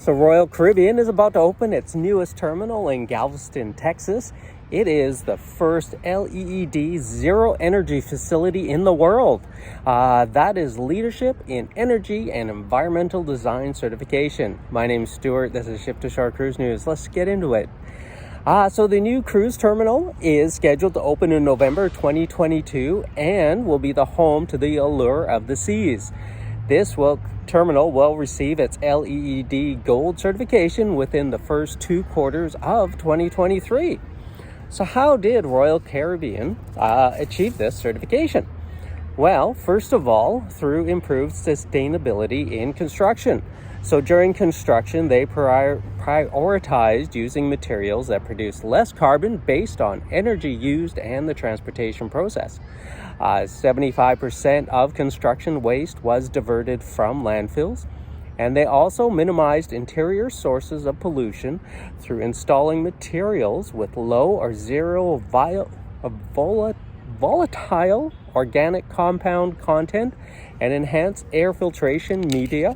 So Royal Caribbean is about to open its newest terminal in Galveston, Texas. It is the first LEED zero energy facility in the world. That is leadership in energy and environmental design certification. My name is Stuart. This is Ship to Shore Cruise News. Let's get into it. So the new cruise terminal is scheduled to open in November 2022 and will be the home to the Allure of the Seas. This terminal will receive its LEED Gold certification within the first 2 quarters of 2023. So how did Royal Caribbean achieve this certification? Well, first of all, through improved sustainability in construction. So during construction, they prioritized using materials that produce less carbon based on energy used and the transportation process. 75% of construction waste was diverted from landfills, and they also minimized interior sources of pollution through installing materials with low or zero volatile organic compound content and enhanced air filtration media,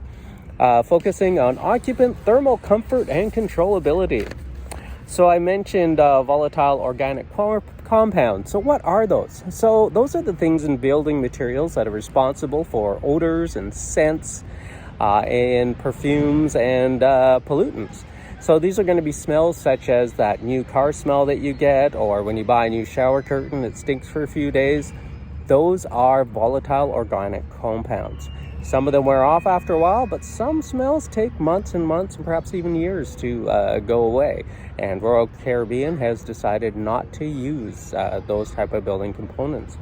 focusing on occupant thermal comfort and controllability. So I mentioned volatile organic compounds. So what are those? So those are the things in building materials that are responsible for odors and scents and perfumes and pollutants. So these are going to be smells such as that new car smell that you get, or when you buy a new shower curtain that stinks for a few days. Those are volatile organic compounds. Some of them wear off after a while, but some smells take months and months and perhaps even years to go away. And Royal Caribbean has decided not to use those type of building components.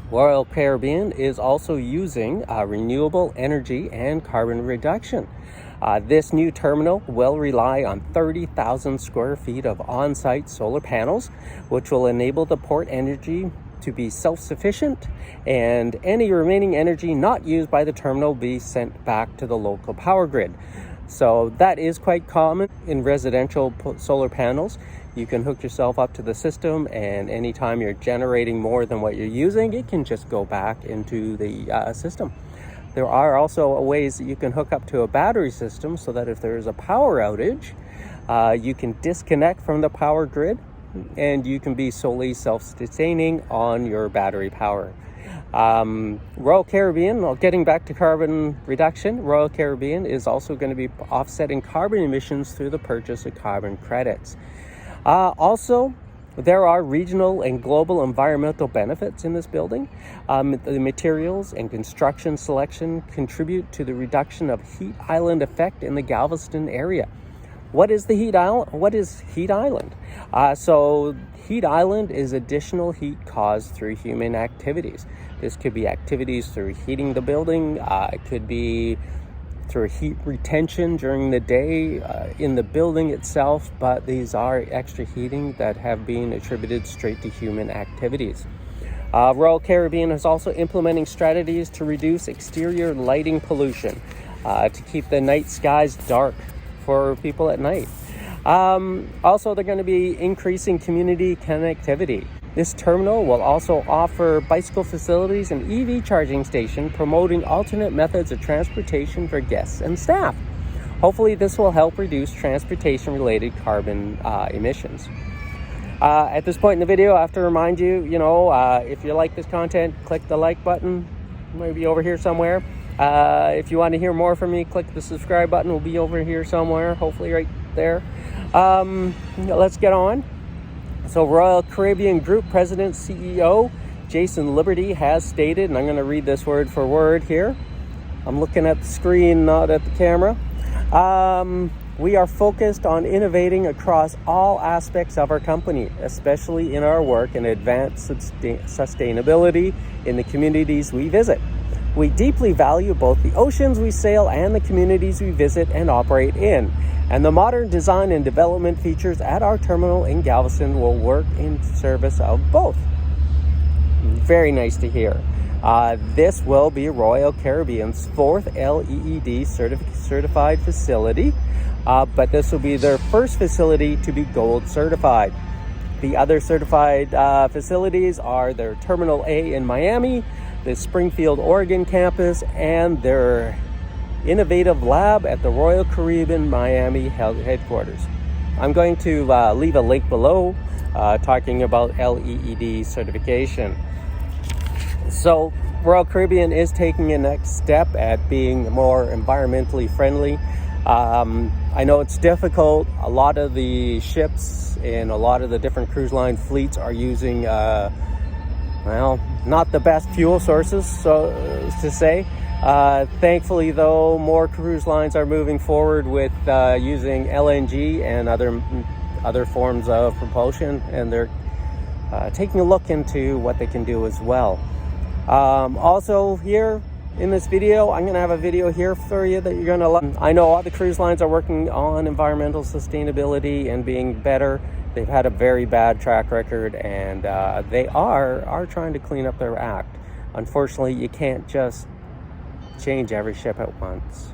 Royal Caribbean is also using renewable energy and carbon reduction. This new terminal will rely on 30,000 square feet of on-site solar panels, which will enable the port energy to be self-sufficient, and any remaining energy not used by the terminal will be sent back to the local power grid. So that is quite common in residential solar panels. You can hook yourself up to the system, and anytime you're generating more than what you're using, it can just go back into the system. There are also ways that you can hook up to a battery system so that if there's a power outage, you can disconnect from the power grid and you can be solely self-sustaining on your battery power. Royal Caribbean, getting back to carbon reduction, Royal Caribbean is also going to be offsetting carbon emissions through the purchase of carbon credits. Also, there are regional and global environmental benefits in this building. The materials and construction selection contribute to the reduction of heat island effect in the Galveston area. What is the heat island? What is heat island? So heat island is additional heat caused through human activities. This could be activities through heating the building. It could be through heat retention during the day in the building itself, but these are extra heating that have been attributed straight to human activities. Royal Caribbean is also implementing strategies to reduce exterior lighting pollution, to keep the night skies dark for people at night. Also, they're going to be increasing community connectivity. This terminal will also offer bicycle facilities and EV charging station, promoting alternate methods of transportation for guests and staff. Hopefully, this will help reduce transportation-related carbon emissions. At this point in the video, I have to remind you, if you like this content, click the like button, maybe over here somewhere. If you want to hear more from me, click the subscribe button. Will be over here somewhere, hopefully right there. Let's get on. So Royal Caribbean Group President CEO Jason Liberty has stated, and I'm going to read this word for word here. I'm looking at the screen, not at the camera. We are focused on innovating across all aspects of our company, especially in our work in advanced sustainability in the communities we visit. We deeply value both the oceans we sail and the communities we visit and operate in. And the modern design and development features at our terminal in Galveston will work in service of both. Very nice to hear. This will be Royal Caribbean's 4th LEED certified facility, but this will be their first facility to be gold certified. The other certified facilities are their Terminal A in Miami, the Springfield, Oregon campus, and their innovative lab at the Royal Caribbean Miami headquarters. I'm going to leave a link below talking about LEED certification. So Royal Caribbean is taking a next step at being more environmentally friendly. I know it's difficult. A lot of the ships and a lot of the different cruise line fleets are using, well, not the best fuel sources, so to say. Thankfully, though, more cruise lines are moving forward with using LNG and other forms of propulsion, and they're taking a look into what they can do as well. Also here in this video, I'm going to have a video here for you that you're going to love. I know all the cruise lines are working on environmental sustainability and being better. They've had a very bad track record, and they are trying to clean up their act. Unfortunately, you can't just change every ship at once.